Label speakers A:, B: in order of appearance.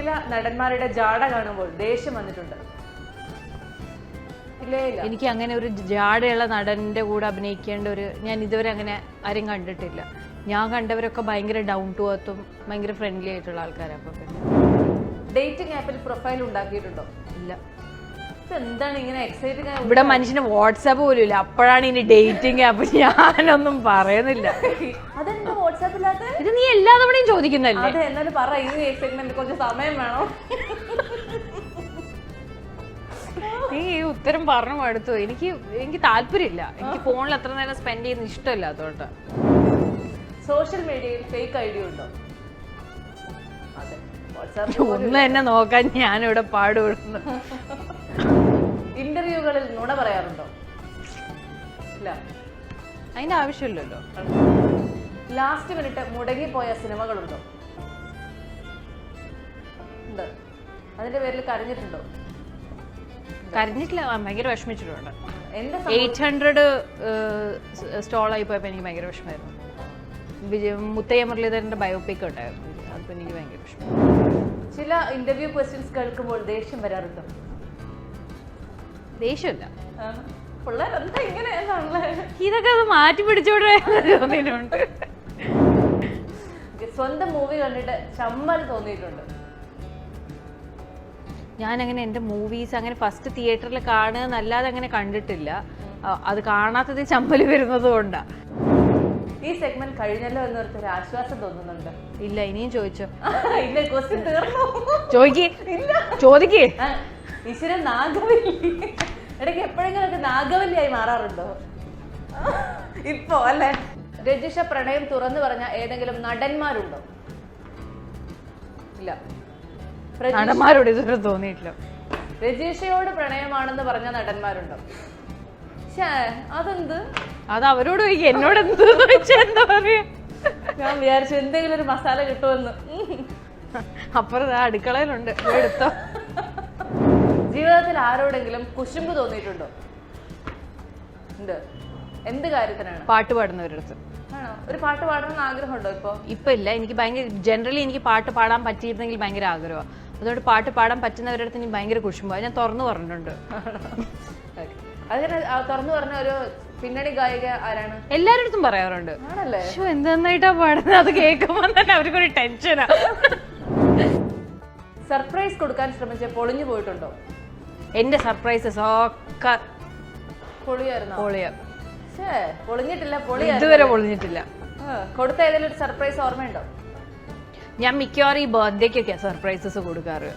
A: ചില നടന്മാരുടെ ജാട കാണുമ്പോൾ ദേഷ്യം വന്നിട്ടുണ്ട്.
B: എനിക്ക് അങ്ങനെ ഒരു ജാടയുള്ള നടന്റെ കൂടെ അഭിനയിക്കേണ്ട ഞാൻ ഇതുവരെ അങ്ങനെ ആരും കണ്ടിട്ടില്ല. ഞാൻ കണ്ടവരൊക്കെ ഭയങ്കര ഡൗൺ ടു എർത്തും ഭയങ്കര ഫ്രണ്ട്ലി ആയിട്ടുള്ള ആൾക്കാരാണ്. അപ്പൊ പിന്നെ
A: ഡേറ്റിംഗ് ആപ്പിൽ പ്രൊഫൈൽ ഉണ്ടാക്കിയിട്ടുണ്ടോ?
B: ഇല്ല.
A: എന്താണ് ഇങ്ങനെ എക്സൈറ്റിംഗ്?
B: ഇവിടെ മനുഷ്യന് വാട്സാപ്പ് പോലും ഇല്ല, അപ്പോഴാണ് ഇനി ഡേറ്റിംഗ് ആപ്പ്. ഞാനൊന്നും പറയുന്നില്ല.
A: അതെന്താ വാട്സാപ്പില്ലാത്ത?
B: ഇത് നീ എല്ലാ തവണയും ചോദിക്കുന്നല്ലേ?
A: അതെ, എന്നാലും പറ. ഈ എക്സൈറ്റ്മെന്റ് കുറച്ച് സമയം വേണം.
B: നീ ഈ ഉത്തരം പറഞ്ഞു മടുത്തു. എനിക്ക് താല്പര്യമില്ല. എനിക്ക് ഫോണിൽ അത്ര നേരം സ്പെൻഡ് ചെയ്യുന്ന ഇഷ്ടമല്ല. അതുകൊണ്ട്
A: സോഷ്യൽ മീഡിയയിൽ ഫേക്ക് ഐഡി ഉണ്ടോ? അതെ,
B: ഒന്ന് തന്നെ നോക്കാൻ ഞാനിവിടെ പാടുപെടുന്നു.
A: ഇന്റർവ്യൂകളിൽ നുണ പറയാറുണ്ടോ? ഇല്ല,
B: അതിന്റെ ആവശ്യമില്ലല്ലോ.
A: ലാസ്റ്റ് മിനിറ്റ് മുടങ്ങിപ്പോയ സിനിമകളുണ്ടോ? ഉണ്ട്. അതിന്റെ പേരിൽ കരഞ്ഞിട്ടുണ്ടോ?
B: കരഞ്ഞിട്ടില്ല, ഭയങ്കര വിഷമിച്ചിട്ടുണ്ട്.
A: എന്താ
B: 800 സ്റ്റോളായി പോയപ്പോ എനിക്ക് ഭയങ്കര വിഷമമായിരുന്നു. മുത്തയ്യ മുരളീധരന്റെ ബയോപിക് ഉണ്ടായിരുന്നു, അപ്പൊ എനിക്ക് ഭയങ്കര വിഷമം.
A: ചില ഇന്റർവ്യൂ ക്വസ്റ്റ്യൻസ് കേൾക്കുമ്പോൾ ദേഷ്യം വരാറുണ്ടോ?
B: ദേഷ്യമില്ല.
A: പിള്ളേരെന്താ ഇങ്ങനെയാണല്ലേ?
B: ഇതൊക്കെ അത് മാറ്റി പിടിച്ചോടെ തോന്നിയിട്ടുണ്ട്.
A: സ്വന്തം മൂവി കണ്ടിട്ട് ചമ്മൽ തോന്നിയിട്ടുണ്ട്?
B: ഞാനങ്ങനെ എൻ്റെ മൂവീസ് അങ്ങനെ ഫസ്റ്റ് തിയേറ്ററിൽ കാണുക എന്നല്ലാതെ അങ്ങനെ കണ്ടിട്ടില്ല. അത് കാണാത്തത് ചമ്മൽ വരുന്നത് കൊണ്ടാ.
A: ഈ സെഗ്മെന്റ് കഴിഞ്ഞല്ലോ എന്നൊരു ആശ്വാസം തോന്നുന്നുണ്ട്.
B: ഇല്ല, ഇനിയും ചോദിച്ചോ?
A: ഇല്ല, ക്വസ്റ്റ്യൻ തീർന്നു.
B: ചോദിക്കേ.
A: ഈശ്വരൻ നാഗവല്ലി ഇടയ്ക്ക് എപ്പോഴെങ്കിലും നാഗവല്ലിയായി മാറാറുണ്ടോ? ഇപ്പോ അല്ലേ? രജിഷ പ്രണയം തുറന്നു പറഞ്ഞ ഏതെങ്കിലും നടന്മാരുണ്ടോ? ഇല്ല,
B: നടന്മാരോട് ഇതുവരെ തോന്നിയിട്ടില്ല.
A: രജിഷയോട് പ്രണയമാണെന്ന് പറഞ്ഞ നടന്മാരുണ്ടോ? അതെന്ത്?
B: അത് അവരോട് ചോദിക്കുക, എന്നോട് എന്ത് എന്താ പറയാ?
A: ഞാൻ വിചാരിച്ചു എന്തെങ്കിലും ഒരു മസാല കിട്ടുമെന്ന്.
B: അപ്പുറം അടുക്കളയിലുണ്ട്, എടുത്തോ.
A: ജീവിതത്തിൽ ആരോടെങ്കിലും കുശുമ്പ് തോന്നിയിട്ടുണ്ടോ? ഉണ്ട്. എന്ത് കാര്യത്തിനാണ്?
B: പാട്ട് പാടുന്നവരടുത്ത്.
A: ആണോ? ഒരു പാട്ട് പാടണമെന്ന് ആഗ്രഹമുണ്ടോ ഇപ്പൊ?
B: ഇല്ല. എനിക്ക് ഭയങ്കര ജനറലി എനിക്ക് പാട്ട് പാടാൻ പറ്റിയിരുന്നെങ്കിൽ ഭയങ്കര ആഗ്രഹമാണ്. അതുകൊണ്ട് പാട്ട് പാടാൻ പറ്റുന്നവരടുത്ത് എനിക്ക് ഭയങ്കര കുശുമ്പാണ്. ഞാൻ തുറന്നു പറഞ്ഞിട്ടുണ്ട്.
A: അതിന് തുറന്നു പറഞ്ഞ ഒരു പിന്നണി ഗായിക ആരാണ്?
B: എല്ലാവരുടെ അടുത്തും പറയാറുണ്ട്.
A: ആണല്ലേ?
B: എന്ത് നന്നായിട്ടാ പാടുന്നത്. അത് കേൾക്കുമ്പോൾ തന്നെ അവർക്കൊരു ടെൻഷനാ.
A: സർപ്രൈസ് കൊടുക്കാൻ ശ്രമിച്ച പൊളിഞ്ഞു പോയിട്ടുണ്ടോ?
B: എന്റെ സർപ്രൈസസ് ഒക്കെ
A: പൊളിയായിരുന്നു. പൊളിഞ്ഞിട്ടില്ല.
B: ഇതുവരെ പൊളിഞ്ഞിട്ടില്ല.
A: കൊടുത്ത ഏതെങ്കിലും ഒരു സർപ്രൈസ് ഓർമ്മയുണ്ടോ?
B: ഞാൻ മിക്കവാറും ഈ ബർത്ത്ഡേക്കൊക്കെയാ സർപ്രൈസസ് കൊടുക്കാറ്.